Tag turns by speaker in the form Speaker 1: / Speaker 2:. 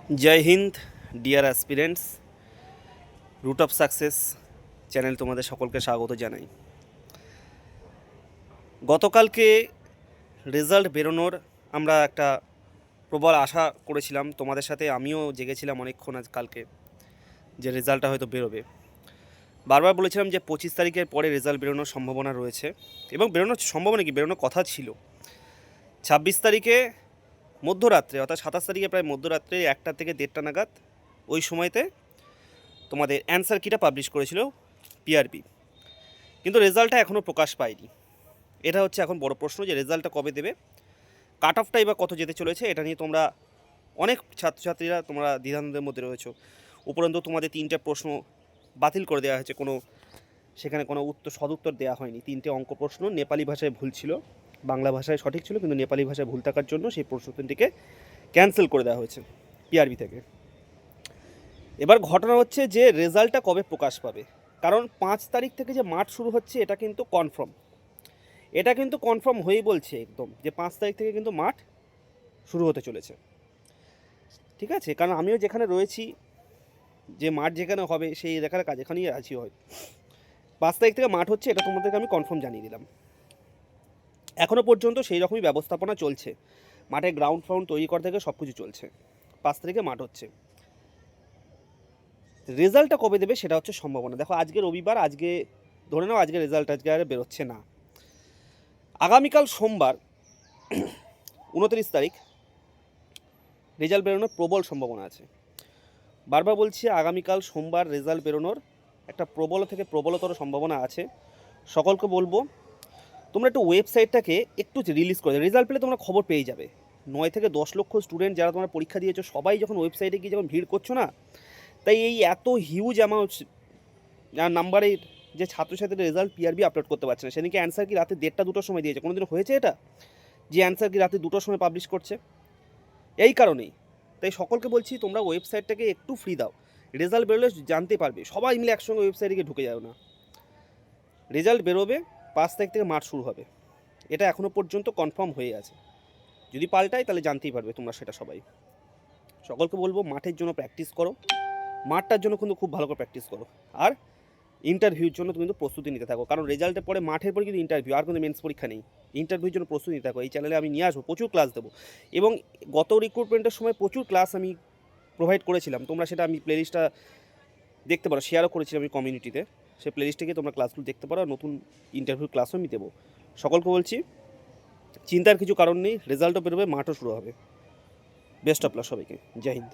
Speaker 1: জয় হিন্দ dear aspirants. Root of success channel তোমাদের সকলকে স্বাগত জানাই। গতকালকে রেজাল্ট বেরোনোর আমরা একটা প্রবল আশা করেছিলাম, তোমাদের সাথে আমিও জেগেছিলাম অনেকক্ষণ আজ কালকে, যে রেজাল্টটা হয়তো বেরোবে। বারবার বলেছিলাম যে 25 তারিখের পরে রেজাল্ট বেরোনোর সম্ভাবনা রয়েছে, এবং বেরোনোর সম্ভাবনা কি, বেরোনোর কথা ছিল 26 তারিখে মধ্যরাত্রে, অর্থাৎ 27 তারিখে প্রায় মধ্যরাত্রে 1টা থেকে 1:30 নাগাদ ওই সময়তে তোমাদের অ্যান্সার কিটা পাবলিশ করেছিল পিআরবি। কিন্তু রেজাল্টটা এখনও প্রকাশ পায়নি। এটা হচ্ছে এখন বড় প্রশ্ন, যে রেজাল্টটা কবে দেবে, কাট অফটাই বা কত যেতে চলেছে, এটা নিয়ে তোমরা অনেক ছাত্রছাত্রীরা তোমরা দ্বিধাদ্বন্দ্বের মধ্যে রয়েছো। উপরন্তু তোমাদের 3টে প্রশ্ন বাতিল করে দেওয়া হয়েছে, সেখানে কোনো সদুত্তর দেওয়া হয়নি। 3টে অঙ্ক প্রশ্ন নেপালি ভাষায় ভুল ছিল, বাংলা ভাষায় সঠিক ছিল, কিন্তু নেপালি ভাষায় ভুল থাকার জন্য সেই প্রশ্ন 3টিকে ক্যান্সেল করে দেওয়া হয়েছে পিআরবি থেকে। এবার ঘটনা হচ্ছে যে রেজাল্টটা কবে প্রকাশ পাবে, কারণ 5 তারিখ থেকে যে মাঠ শুরু হচ্ছে এটা কিন্তু কনফার্ম হয়েই বলছে একদম, যে 5 তারিখ থেকে কিন্তু মাঠ শুরু হতে চলেছে। ঠিক আছে, কারণ আমিও যেখানে রয়েছি, যে মাঠ যেখানে হবে সেই দেখার কাজ এখানেই আছি। হয় 5 তারিখ থেকে মাঠ হচ্ছে, এটা তোমাদেরকে আমি কনফার্ম জানিয়ে দিলাম। এখনও পর্যন্ত সেই রকমই ব্যবস্থাপনা চলছে, মাঠে গ্রাউন্ড ফ্রাউন্ড তৈরি করা থেকে সব কিছু চলছে। 5 তারিখে মাঠ হচ্ছে। রেজাল্টটা কবে দেবে সেটা হচ্ছে সম্ভাবনা। দেখো আজকে রবিবার, আজকে ধরে নাও আজকে রেজাল্ট আজকে আর বেরোচ্ছে না। আগামীকাল সোমবার 29 তারিখ রেজাল্ট বেরোনোর প্রবল সম্ভাবনা আছে। বারবার বলছি, আগামীকাল সোমবার রেজাল্ট বেরোনোর একটা প্রবল থেকে প্রবলতর সম্ভাবনা আছে। সকলকে বলবো তোমরা একটু ওয়েবসাইটটাকে একটু রিলিজ করে, রেজাল্ট পেলে তোমরা খবর পেয়ে যাবে। 9 থেকে 10 লক্ষ স্টুডেন্ট যারা তোমরা পরীক্ষা দিয়েছো, সবাই যখন ওয়েবসাইটে গিয়ে যখন ভিড় করছো না, তাই এই এত হিউজ অ্যামাউন্ট নাম্বারের যে ছাত্রছাত্রীদের রেজাল্ট পিআরবি আপলোড করতে পারছে না। সেদিকে অ্যান্সার কি রাতে 1:30-2টোর সময় দিয়েছে, কোনো দিন হয়েছে এটা যে অ্যান্সার কি রাতে 2টোর সময় পাবলিশ করছে? এই কারণেই তাই সকলকে বলছি, তোমরা ওয়েবসাইটটাকে একটু ফ্রি দাও, রেজাল্ট বেরোলে জানতে পারবে, সবাই মিলে একসঙ্গে ওয়েবসাইটে গিয়ে ঢুকে যাও না। রেজাল্ট বেরোবে, 5 তারিখ থেকে মাঠ শুরু হবে, এটা এখনও পর্যন্ত কনফার্ম হয়ে আছে। যদি পাল্টায় তাহলে জানতেই পারবে তোমরা সেটা সবাই। সকলকে বলবো মাঠের জন্য প্র্যাকটিস করো, মাঠটার জন্য কিন্তু খুব ভালো করে প্র্যাকটিস করো, আর ইন্টারভিউর জন্য কিন্তু প্রস্তুতি নিতে থাকো, কারণ রেজাল্টের পরে মাঠের পরে কিন্তু ইন্টারভিউ, আর কোনো মেন্স পরীক্ষা নেই। ইন্টারভিউর জন্য প্রস্তুতি নিতে থাকো। এই চ্যানেলে আমি নিয়ে আসবো, প্রচুর ক্লাস দেবো, এবং গত রিক্রুটমেন্টের সময় প্রচুর ক্লাস আমি প্রোভাইড করেছিলাম। তোমরা সেটা আমি প্লেলিস্টটা দেখতে পারো, শেয়ারও করেছিলাম আমি কমিউনিটিতে, সেই প্লেলিস্টে গিয়ে তোমরা ক্লাসগুলো দেখতে পারো, আর নতুন ইন্টারভিউ ক্লাসও আমি দেবো। সকলকে বলছি, চিন্তার কিছু কারণ নেই, রেজাল্টও বেরোবে, মাঠও শুরু হবে। বেস্ট অফ লাক সবাইকে। জয় হিন্দ।